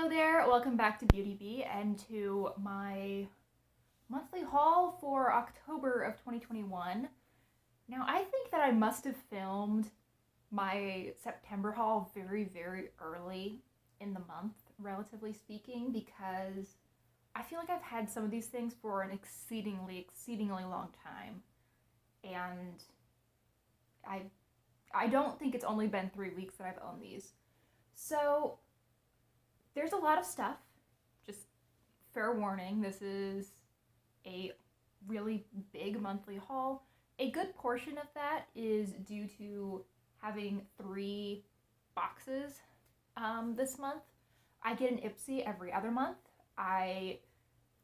Hello there, welcome back to Beauty Bee and to my monthly haul for October of 2021. Now I think that I must have filmed my September haul very early in the month, relatively speaking, because I feel like I've had some of these things for an exceedingly long time. And I don't think it's only been 3 weeks that I've owned these. So there's a lot of stuff. Just fair warning, this is a really big monthly haul. A good portion of that is due to having 3 boxes this month. I get an Ipsy every other month. I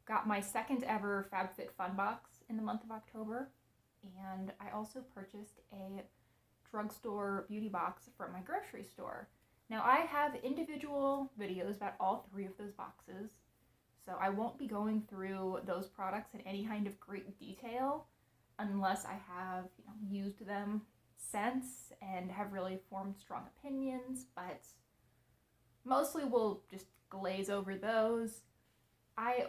got my second ever FabFitFun box in the month of October, and I also purchased a drugstore beauty box from my grocery store. Now I have individual videos about all 3 of those boxes, so I won't be going through those products in any kind of great detail unless I have used them since and have really formed strong opinions, but mostly we'll just glaze over those. I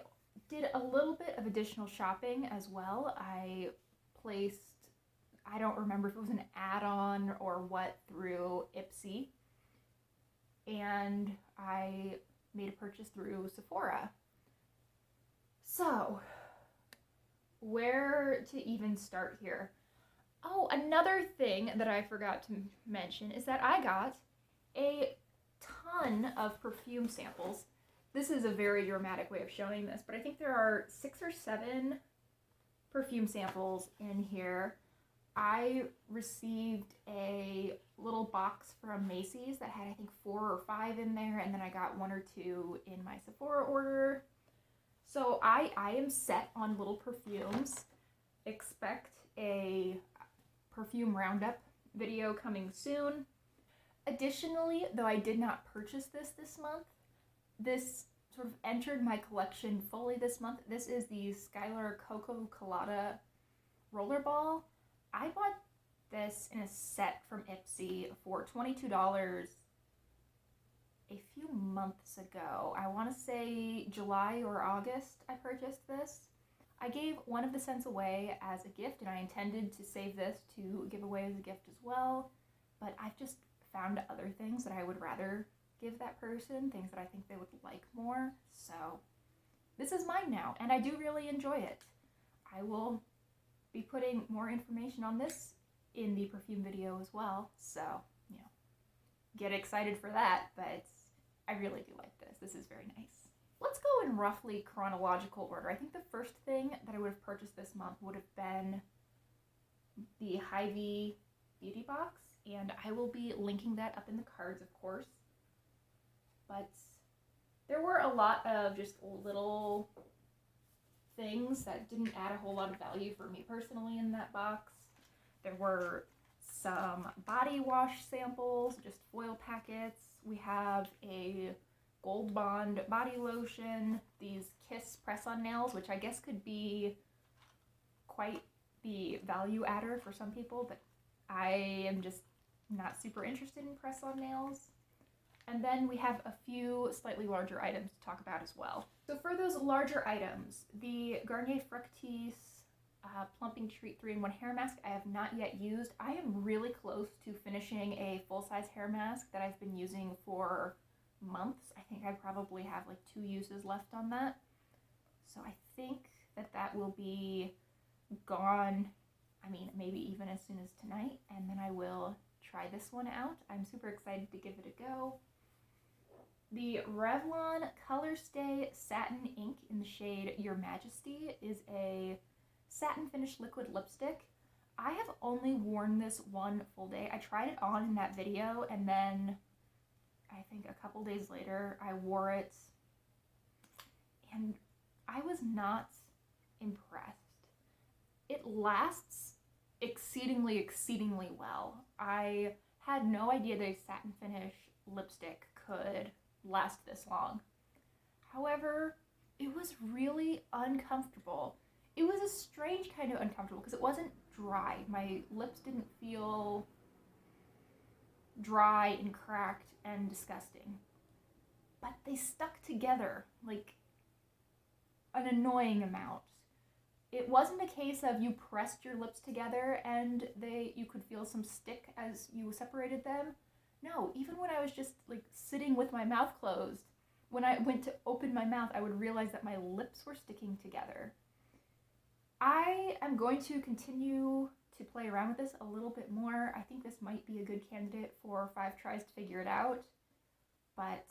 did a little bit of additional shopping as well. I placed, I don't remember if it was an add-on or what, through Ipsy, and I made a purchase through Sephora. So, where to even start here? Oh, another thing that I forgot to mention is that I got a ton of perfume samples. This is a very dramatic way of showing this, but I think there are 6 or 7 perfume samples in here. I received a little box from Macy's that had, I think, 4 or 5 in there, and then I got 1 or 2 in my Sephora order. So I am set on little perfumes. Expect a perfume roundup video coming soon. Additionally, though I did not purchase this month, this sort of entered my collection fully this month. This is the Skylar Coco Colada Rollerball. I bought this in a set from Ipsy for $22 a few months ago. I want to say July or August I purchased this. I gave one of the scents away as a gift, and I intended to save this to give away as a gift as well, but I've just found other things that I would rather give that person, things that I think they would like more. So this is mine now, and I do really enjoy it. I will be putting more information on this in the perfume video as well, so get excited for that, but I really do like this. This is very nice. Let's go in roughly chronological order. I think the first thing that I would have purchased this month would have been the Hy-Vee beauty box, and I will be linking that up in the cards, of course. But there were a lot of just little things that didn't add a whole lot of value for me personally in that box. There were some body wash samples, just foil packets. We have a Gold Bond body lotion, these Kiss press-on nails, which I guess could be quite the value adder for some people, but I am just not super interested in press-on nails. And then we have a few slightly larger items to talk about as well. So for those larger items, the Garnier Fructis Plumping Treat 3-in-1 hair mask I have not yet used. I am really close to finishing a full-size hair mask that I've been using for months. I think I probably have like 2 uses left on that. So I think that will be gone, maybe even as soon as tonight, and then I will try this one out. I'm super excited to give it a go. The Revlon Color Stay Satin Ink in the shade Your Majesty is a satin finish liquid lipstick. I have only worn this 1 full day. I tried it on in that video, and then I think a couple days later I wore it, and I was not impressed. It lasts exceedingly well. I had no idea that a satin finish lipstick could last this long. However, it was really uncomfortable. It was a strange kind of uncomfortable because it wasn't dry. My lips didn't feel dry and cracked and disgusting. but they stuck together like an annoying amount. It wasn't a case of you pressed your lips together and you could feel some stick as you separated them. No, even when I was just like sitting with my mouth closed, when I went to open my mouth, I would realize that my lips were sticking together. I am going to continue to play around with this a little bit more. I think this might be a good candidate for 5 tries to figure it out. But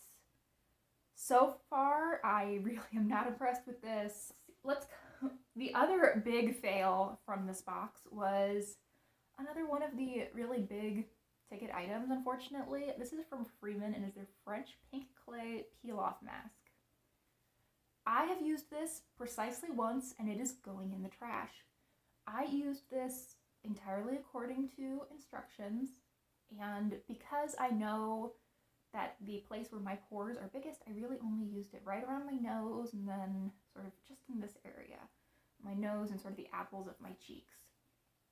so far, I really am not impressed with this. The other big fail from this box was another one of the really big ticket items, unfortunately. This is from Freeman and is their French pink clay peel-off mask. I have used this precisely once and it is going in the trash. I used this entirely according to instructions, and because I know that the place where my pores are biggest, I really only used it right around my nose and then sort of just in this area. My nose and sort of the apples of my cheeks.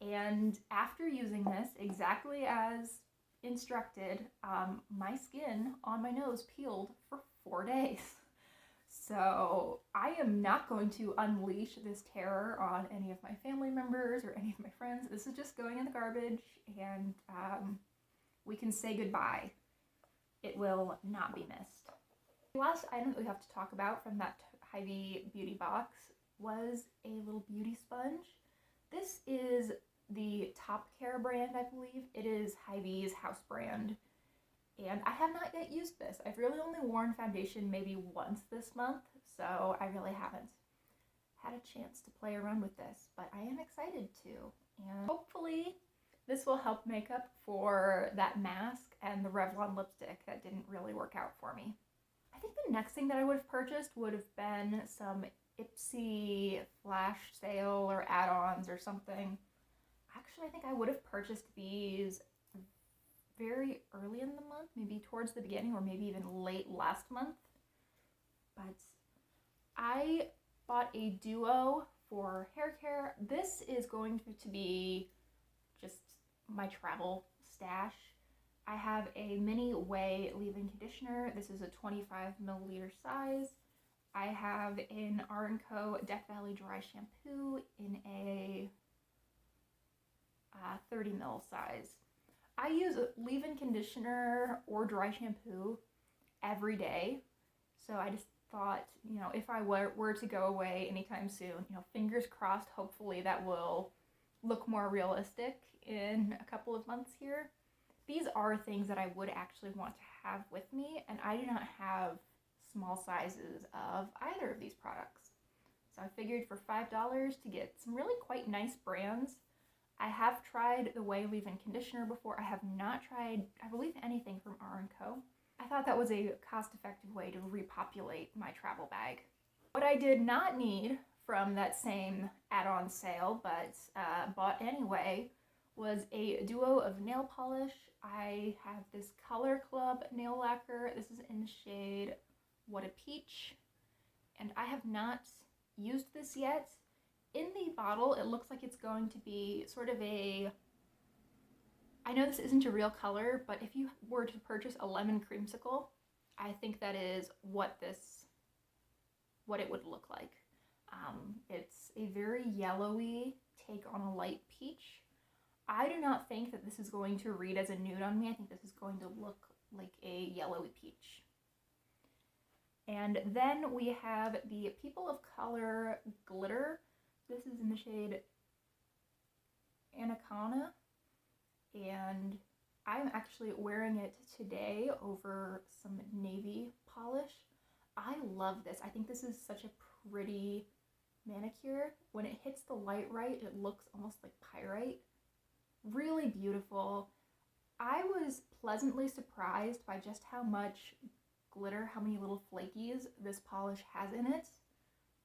And after using this exactly as instructed, my skin on my nose peeled for 4 days. So I am not going to unleash this terror on any of my family members or any of my friends. This is just going in the garbage, and we can say goodbye. It will not be missed. The last item that we have to talk about from that Hy-Vee beauty box was a little beauty sponge. This is the Top Care brand, I believe. It is Hy-Vee's house brand. And I have not yet used this. I've really only worn foundation maybe once this month, so I really haven't had a chance to play around with this, but I am excited to. And hopefully this will help make up for that mask and the Revlon lipstick that didn't really work out for me. I think the next thing that I would have purchased would have been some Ipsy flash sale or add-ons or something. Actually, I think I would have purchased these very early in the month, maybe towards the beginning or maybe even late last month. But I bought a duo for hair care. This is going to be just my travel stash. I have a mini Way leave-in conditioner. This is a 25 milliliter size. I have an R&Co Death Valley dry shampoo in a 30 ml size. I use leave-in conditioner or dry shampoo every day, so I just thought, you know, if I were to go away anytime soon, you know, fingers crossed, hopefully that will look more realistic in a couple of months here. These are things that I would actually want to have with me, and I do not have small sizes of either of these products. So I figured for $5 to get some really quite nice brands. I have tried the Way leave-in conditioner before. I have not tried, I believe, anything from R&Co. I thought that was a cost-effective way to repopulate my travel bag. What I did not need from that same add-on sale, but bought anyway, was a duo of nail polish. I have this Color Club nail lacquer. This is in the shade What a Peach, and I have not used this yet. In the bottle, it looks like it's going to be sort of a, I know this isn't a real color, but if you were to purchase a lemon creamsicle, I think that is what it would look like. It's a very yellowy take on a light peach. I do not think that this is going to read as a nude on me. I think this is going to look like a yellowy peach. And then we have the People of Color glitter. This is in the shade Anaconda, and I'm actually wearing it today over some navy polish. I love this. I think this is such a pretty manicure. When it hits the light right, it looks almost like pyrite. Really beautiful. I was pleasantly surprised by just how much glitter, how many little flakies this polish has in it.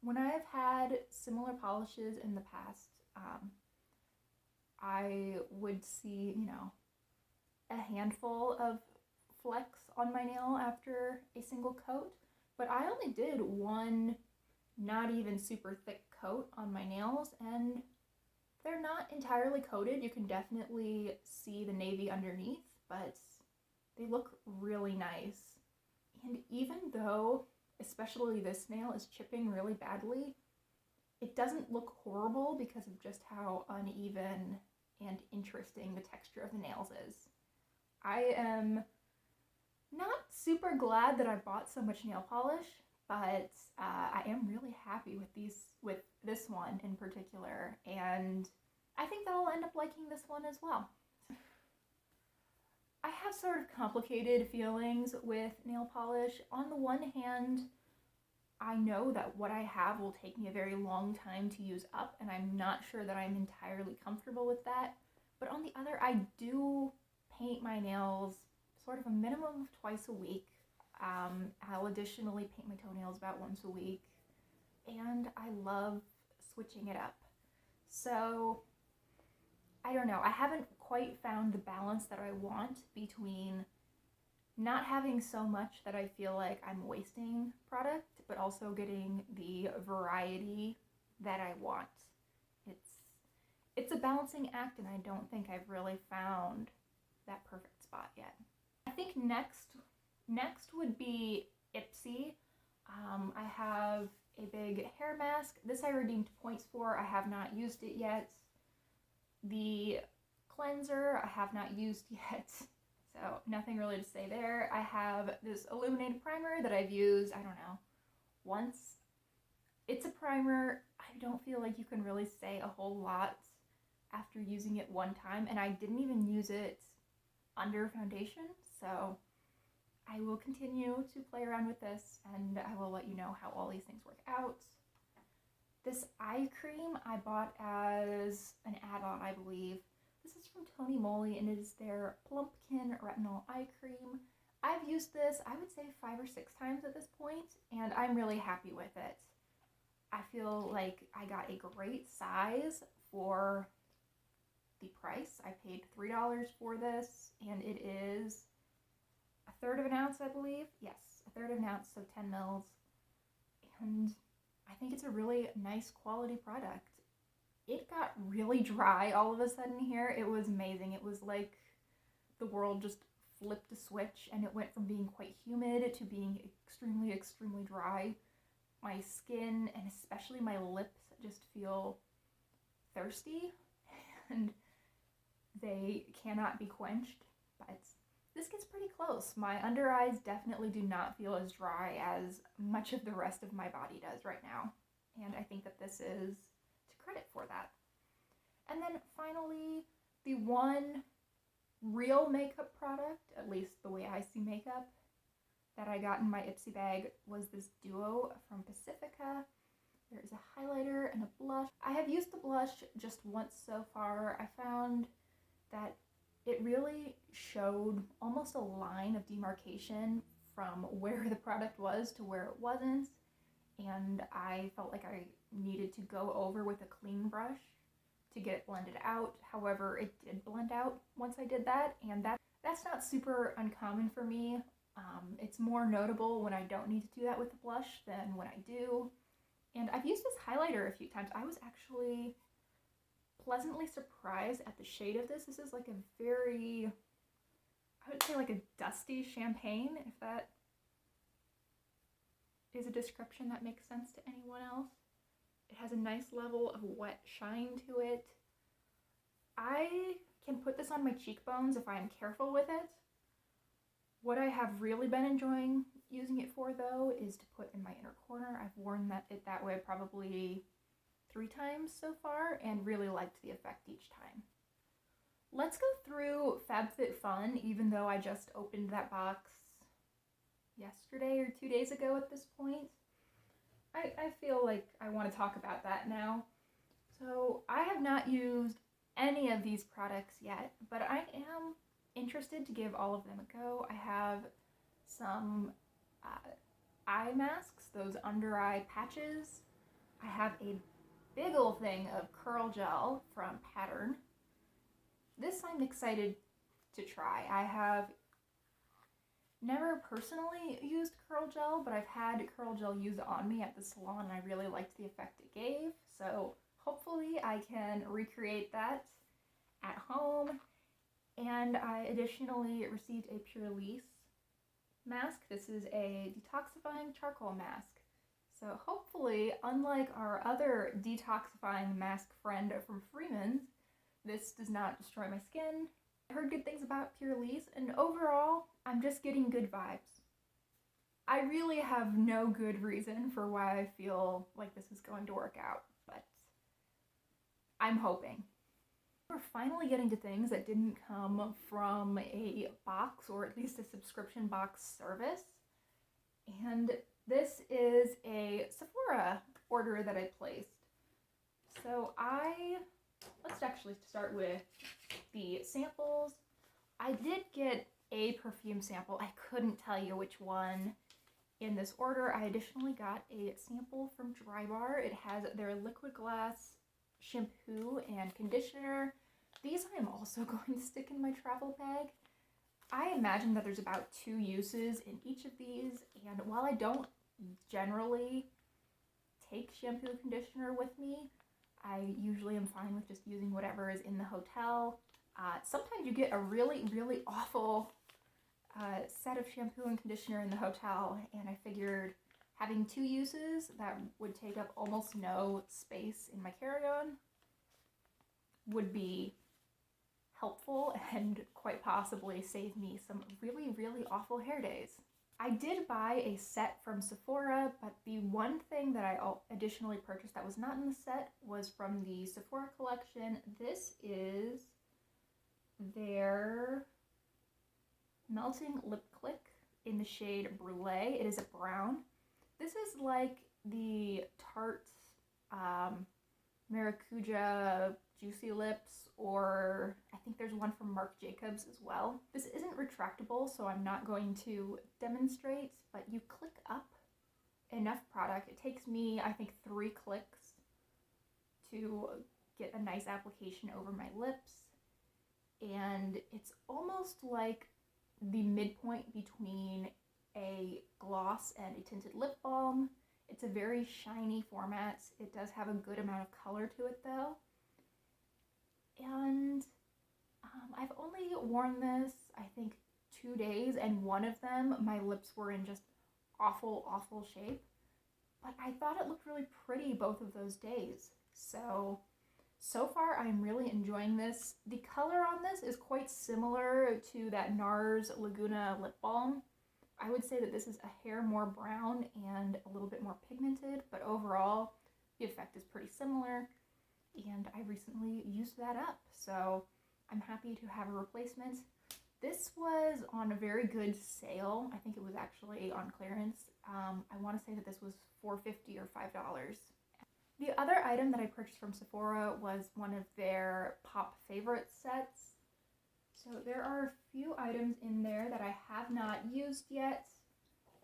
When I've had similar polishes in the past, I would see, you know, a handful of flecks on my nail after a single coat, but I only did one not even super thick coat on my nails, and they're not entirely coated. You can definitely see the navy underneath, but they look really nice. And even though, especially this nail is chipping really badly, it doesn't look horrible because of just how uneven and interesting the texture of the nails is. I am not super glad that I bought so much nail polish, but I am really happy with this one in particular, and I think that I'll end up liking this one as well. I have sort of complicated feelings with nail polish. On the one hand, I know that what I have will take me a very long time to use up, and I'm not sure that I'm entirely comfortable with that. But on the other, I do paint my nails sort of a minimum of twice a week. I'll additionally paint my toenails about once a week, and I love switching it up. So, I don't know, I haven't quite found the balance that I want between not having so much that I feel like I'm wasting product, but also getting the variety that I want. It's a balancing act, and I don't think I've really found that perfect spot yet. I think next would be Ipsy. I have a big hair mask. This I redeemed points for. I have not used it yet. The cleanser I have not used yet, so nothing really to say there. I have this illuminated primer that I've used, I don't know, once. It's a primer. I don't feel like you can really say a whole lot after using it one time, and I didn't even use it under foundation, so I will continue to play around with this, and I will let you know how all these things work out. This eye cream I bought as an add-on, I believe. This is from Tony Moly, and it is their Plumpkin Retinol Eye Cream. I've used this, I would say 5 or 6 times at this point, and I'm really happy with it. I feel like I got a great size for the price. I paid $3 for this, and it is 1/3 of an ounce, I believe. Yes, 1/3 of an ounce, so 10 mils. And I think it's a really nice quality product. It got really dry all of a sudden here. It was amazing. It was like the world just flipped a switch, and it went from being quite humid to being extremely, extremely dry. My skin, and especially my lips, just feel thirsty, and they cannot be quenched, but this gets pretty close. My under eyes definitely do not feel as dry as much of the rest of my body does right now, and I think that this is to credit for that. And then finally, the one real makeup product, at least the way I see makeup, that I got in my Ipsy bag was this duo from Pacifica. There is a highlighter and a blush. I have used the blush just once so far. I found that it really showed almost a line of demarcation from where the product was to where it wasn't, and I felt like I needed to go over with a clean brush to get it blended out. However, it did blend out once I did that, and that's not super uncommon for me. It's more notable when I don't need to do that with the blush than when I do. And I've used this highlighter a few times. I was actually pleasantly surprised at the shade of this. This is like a very, I would say like a dusty champagne, if that is a description that makes sense to anyone else. It has a nice level of wet shine to it. I can put this on my cheekbones if I am careful with it. What I have really been enjoying using it for, though, is to put in my inner corner. I've worn it that way probably 3 times so far, and really liked the effect each time. Let's go through FabFitFun, even though I just opened that box yesterday or 2 days ago at this point. I feel like I want to talk about that now. So I have not used any of these products yet, but I am interested to give all of them a go. I have some eye masks, those under eye patches. I have a big old thing of curl gel from Pattern. This I'm excited to try. I have never personally used curl gel, but I've had curl gel used on me at the salon, and I really liked the effect it gave. So hopefully I can recreate that at home. And I additionally received a Pure Lease mask. This is a detoxifying charcoal mask. So hopefully, unlike our other detoxifying mask friend from Freeman, this does not destroy my skin. I heard good things about Pure Lee's, and overall, I'm just getting good vibes. I really have no good reason for why I feel like this is going to work out, but I'm hoping. We're finally getting to things that didn't come from a box, or at least a subscription box service. And this is a Sephora order that I placed. So let's actually start with the samples. I did get a perfume sample. I couldn't tell you which one in this order. I additionally got a sample from Drybar. It has their liquid glass shampoo and conditioner. These I am also going to stick in my travel bag. I imagine that there's about 2 uses in each of these, and while I don't generally take shampoo and conditioner with me, I usually am fine with just using whatever is in the hotel. Sometimes you get a really, really awful set of shampoo and conditioner in the hotel, and I figured having 2 uses that would take up almost no space in my carry-on would be helpful and quite possibly save me some really, really awful hair days. I did buy a set from Sephora, but the one thing that I additionally purchased that was not in the set was from the Sephora collection. This is their Melting Lip Click in the shade Brulee. It is a brown. This is like the Tarte Maracuja Juicy Lips, or I think there's one from Marc Jacobs as well. This isn't retractable, so I'm not going to demonstrate, but you click up enough product. It takes me, I think, 3 clicks to get a nice application over my lips, and it's almost like the midpoint between a gloss and a tinted lip balm. It's a very shiny format. It does have a good amount of color to it though. And I've only worn this, I think, 2 days, and one of them, my lips were in just awful, awful shape. But I thought it looked really pretty both of those days. So far I'm really enjoying this. The color on this is quite similar to that NARS Laguna lip balm. I would say that this is a hair more brown and a little bit more pigmented, but overall the effect is pretty similar, and I recently used that up, so I'm happy to have a replacement. This was on a very good sale. I think it was actually on clearance. I want to say that this was $4.50 or $5. The other item that I purchased from Sephora was one of their Pop Favorite sets. So there are a few items in there that I have not used yet.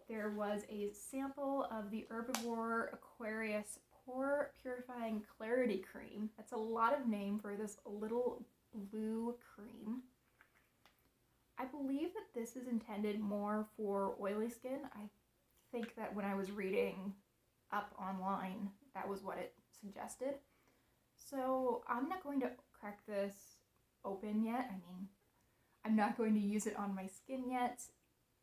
There was a sample of the Herbivore Aquarius Pore Purifying Clarity Cream. That's a lot of name for this little blue cream. I believe that this is intended more for oily skin. I think that when I was reading up online, that was what it suggested. So I'm not going to crack this open yet. I mean, I'm not going to use it on my skin yet.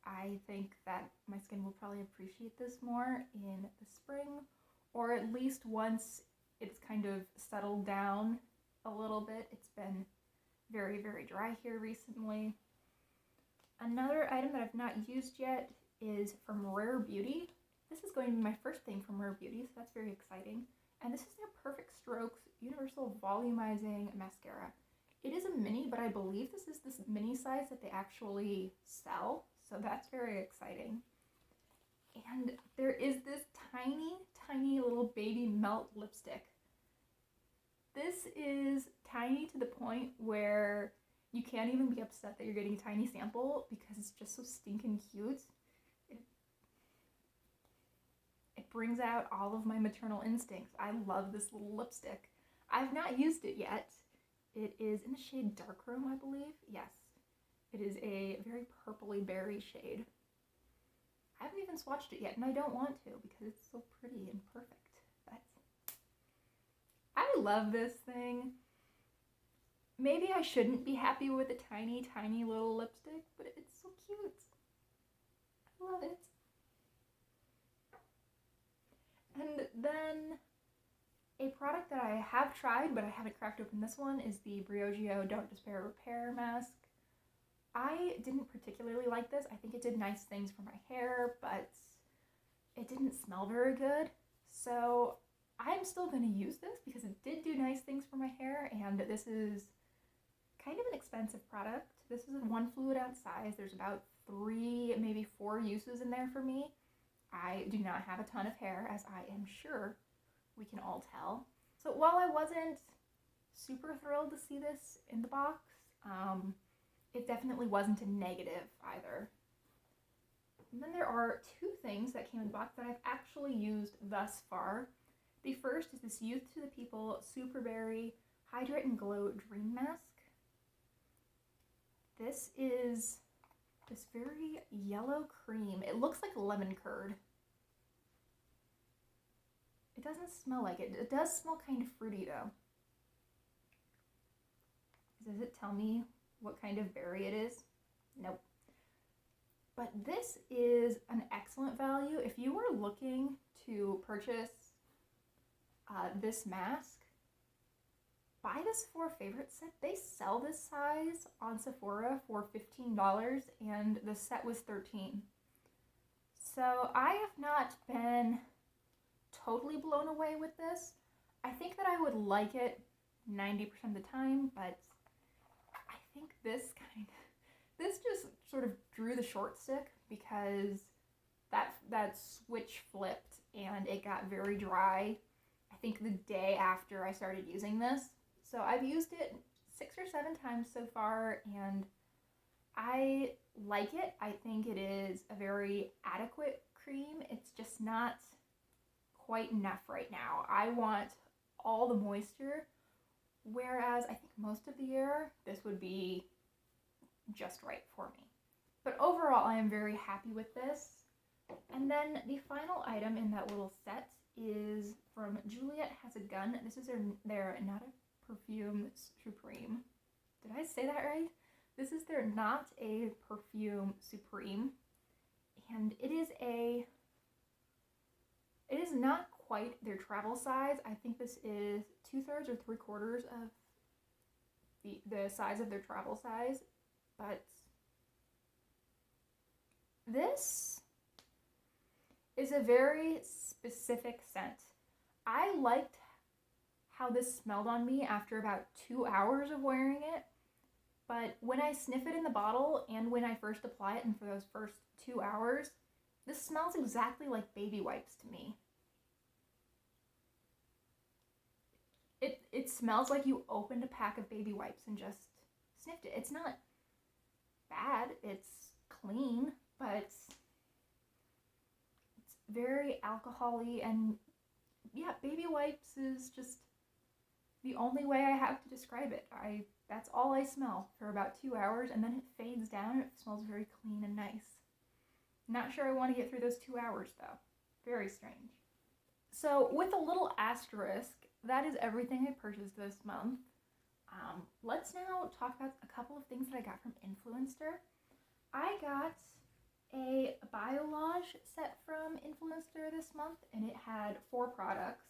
I think that my skin will probably appreciate this more in the spring, or at least once it's kind of settled down a little bit. It's been very, very dry here recently. Another item that I've not used yet is from Rare Beauty. This is going to be my first thing from Rare Beauty, so that's very exciting. And this is their Perfect Strokes Universal Volumizing Mascara. It is a mini, but I believe this is this mini size that they actually sell, so that's very exciting. And there is this tiny, tiny little baby melt lipstick. This is tiny to the point where you can't even be upset that you're getting a tiny sample because it's just so stinking cute. It brings out all of my maternal instincts. I love this little lipstick. I've not used it yet. It is in the shade Darkroom, I believe. Yes. It is a very purpley berry shade. I haven't even swatched it yet, and I don't want to because it's so pretty and perfect. But I love this thing. Maybe I shouldn't be happy with a tiny, tiny little lipstick, but it's so cute. Love it. And then a product that I have tried, but I haven't cracked open this one, is the Briogeo Don't Despair Repair Mask. I didn't particularly like this. I think it did nice things for my hair, but it didn't smell very good. So I'm still going to use this because it did do nice things for my hair, and this is kind of an expensive product. This is a 1 fluid ounce size. There's about 3, maybe 4 uses in there for me. I do not have a ton of hair, as I am sure we can all tell. So while I wasn't super thrilled to see this in the box, it definitely wasn't a negative either. And then there are 2 things that came in the box that I've actually used thus far. The first is this Youth to the People Superberry Hydrate and Glow Dream Mask. This is this very yellow cream. It looks like lemon curd. It doesn't smell like it. It does smell kind of fruity though. Does it tell me what kind of berry it is? Nope. But this is an excellent value. If you were looking to purchase this mask, buy the Sephora Favorite set. They sell this size on Sephora for $15 and the set was $13. So I have not been totally blown away with this. I think that I would like it 90% of the time, but I think this just sort of drew the short stick because that switch flipped and it got very dry, I think the day after I started using this. So I've used it 6 or 7 times so far and I like it. I think it is a very adequate cream. It's just not quite enough right now. I want all the moisture, whereas I think most of the year this would be just right for me. But overall, I am very happy with this. And then the final item in that little set is from Juliette Has A Gun. This is their Not a Perfume Supreme. Did I say that right? This is their Not a Perfume Supreme. And it is not quite their travel size. I think this is 2/3 or 3/4 of the size of their travel size. But this is a very specific scent. I liked how this smelled on me after about 2 hours of wearing it, but when I sniff it in the bottle and when I first apply it and for those first 2 hours, this smells exactly like baby wipes to me. It smells like you opened a pack of baby wipes and just sniffed it. It's not bad, it's clean, but it's very alcohol-y, and yeah, baby wipes is just the only way I have to describe it. That's all I smell for about 2 hours, and then it fades down. It smells very clean and nice. Not sure I want to get through those 2 hours though. Very strange. So with a little asterisk, that is everything I purchased this month. Let's now talk about a couple of things that I got from Influencer. I got a Biolage set from Influencer this month, and it had 4 products.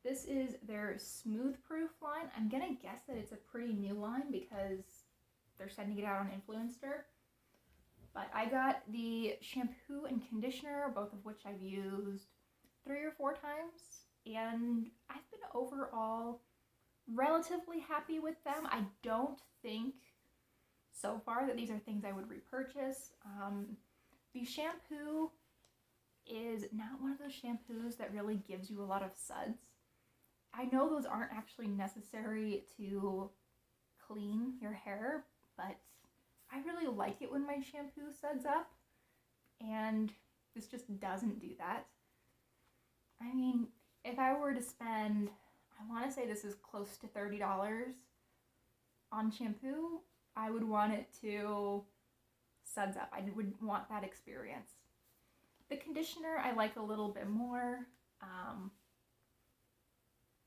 This is their Smooth Proof line. I'm gonna guess that it's a pretty new line because they're sending it out on Influencer. But I got the shampoo and conditioner, both of which I've used 3 or 4 times, and I've been overall relatively happy with them. I don't think so far that these are things I would repurchase. The shampoo is not one of those shampoos that really gives you a lot of suds. I know those aren't actually necessary to clean your hair, but I really like it when my shampoo suds up, and this just doesn't do that. I mean, if I were to spend, I want to say this is close to $30 on shampoo, I would want it to suds up. I would want that experience. The conditioner I like a little bit more.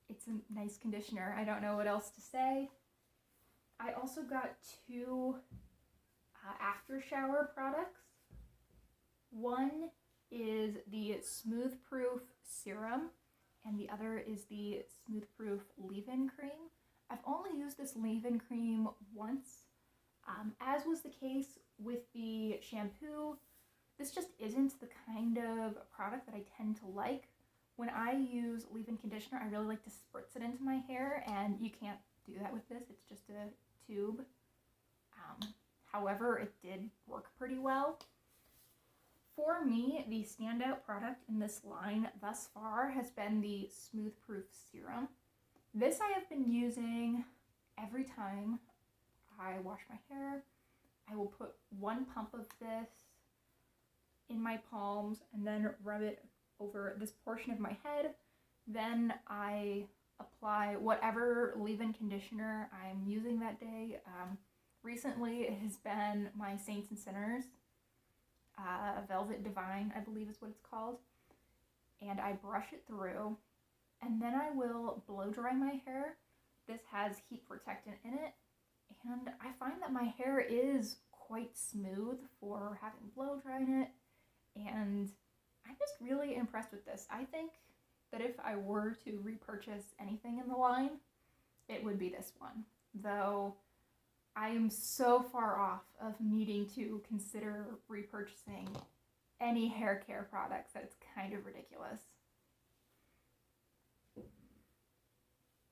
It's a nice conditioner. I don't know what else to say. I also got 2 after shower products. One is the Smooth Proof Serum, and the other is the Smooth Proof Leave-In Cream. I've only used this leave-in cream once. As was the case with the shampoo, this just isn't the kind of product that I tend to like. When I use leave-in conditioner, I really like to spritz it into my hair, and you can't do that with this. It's just a tube. However, it did work pretty well. For me, the standout product in this line thus far has been the Smooth Proof Serum. This I have been using every time I wash my hair. I will put one pump of this in my palms and then rub it over this portion of my head. Then I apply whatever leave-in conditioner I'm using that day. Recently it has been my Saints and Sinners Velvet Divine, I believe is what it's called. And I brush it through, and then I will blow dry my hair. This has heat protectant in it, and I find that my hair is quite smooth for having blow dried it, and I'm just really impressed with this. I think that if I were to repurchase anything in the line, it would be this one, though I am so far off of needing to consider repurchasing any hair care products that it's kind of ridiculous.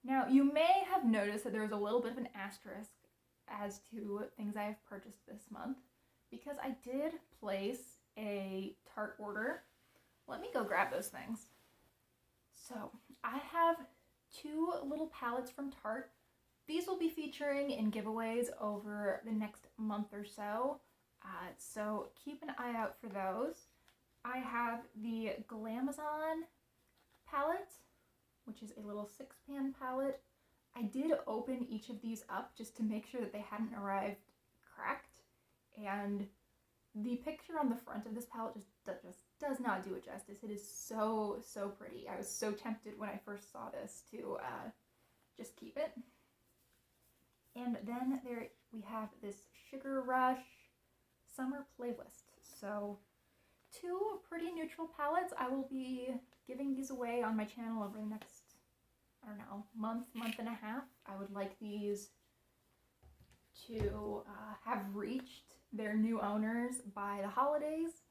Now, you may have noticed that there's a little bit of an asterisk as to things I have purchased this month, because I did place a Tarte order. Let me go grab those things. So, I have 2 little palettes from Tarte. These will be featuring in giveaways over the next month or so, so keep an eye out for those. I have the Glamazon palette, which is a little 6-pan palette. I did open each of these up just to make sure that they hadn't arrived cracked, and the picture on the front of this palette just does not do it justice. It is so pretty. I was so tempted when I first saw this to just keep it. And then there we have this Sugar Rush Summer Playlist. So 2 pretty neutral palettes. I will be giving these away on my channel over the next, I don't know, month and a half. I would like these to have reached their new owners by the holidays.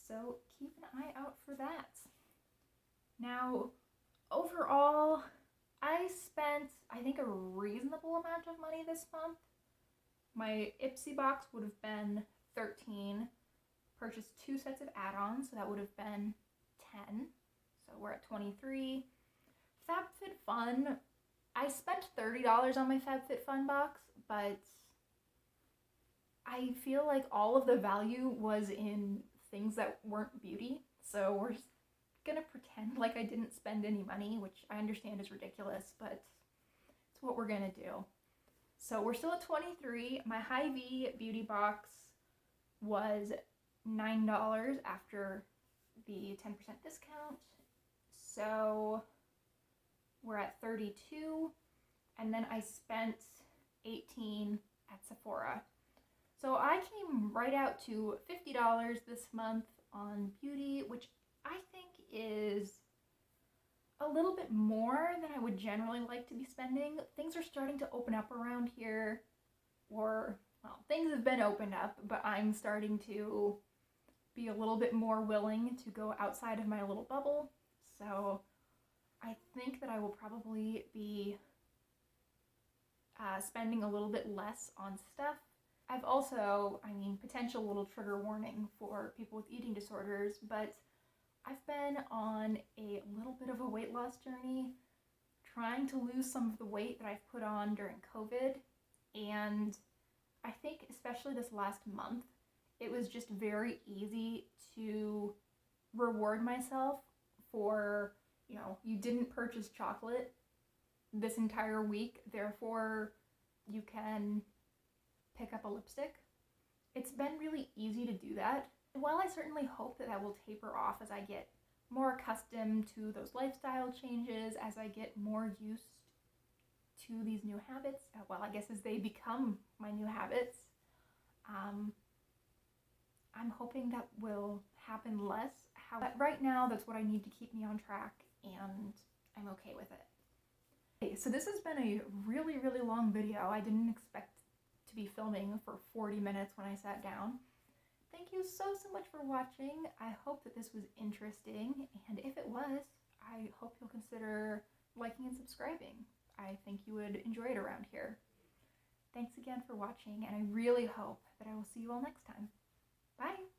So keep an eye out for that. Now, overall, I spent, I think, a reasonable amount of money this month. My Ipsy box would have been $13. Purchased 2 sets of add-ons, so that would have been $10. So we're at $23. FabFitFun, I spent $30 on my FabFitFun box, but I feel like all of the value was in things that weren't beauty. So we're just gonna pretend like I didn't spend any money, which I understand is ridiculous, but it's what we're gonna do. So we're still at 23. My Hy-Vee beauty box was $9 after the 10% discount. So we're at 32. And then I spent 18 at Sephora. So I came right out to $50 this month on beauty, which I think is a little bit more than I would generally like to be spending. Things are starting to open up around here, or, well, things have been opened up, but I'm starting to be a little bit more willing to go outside of my little bubble. So I think that I will probably be spending a little bit less on stuff. I've also, potential little trigger warning for people with eating disorders, but I've been on a little bit of a weight loss journey, trying to lose some of the weight that I've put on during COVID, and I think especially this last month, it was just very easy to reward myself for, you didn't purchase chocolate this entire week, therefore you can pick up a lipstick. It's been really easy to do that. While I certainly hope that will taper off as I get more accustomed to those lifestyle changes, as I get more used to these new habits, as they become my new habits, I'm hoping that will happen less. But right now, that's what I need to keep me on track, and I'm okay with it. Okay, so this has been a really, really long video. I didn't expect to be filming for 40 minutes when I sat down. Thank you so much for watching. I hope that this was interesting, and if it was, I hope you'll consider liking and subscribing. I think you would enjoy it around here. Thanks again for watching, and I really hope that I will see you all next time. Bye!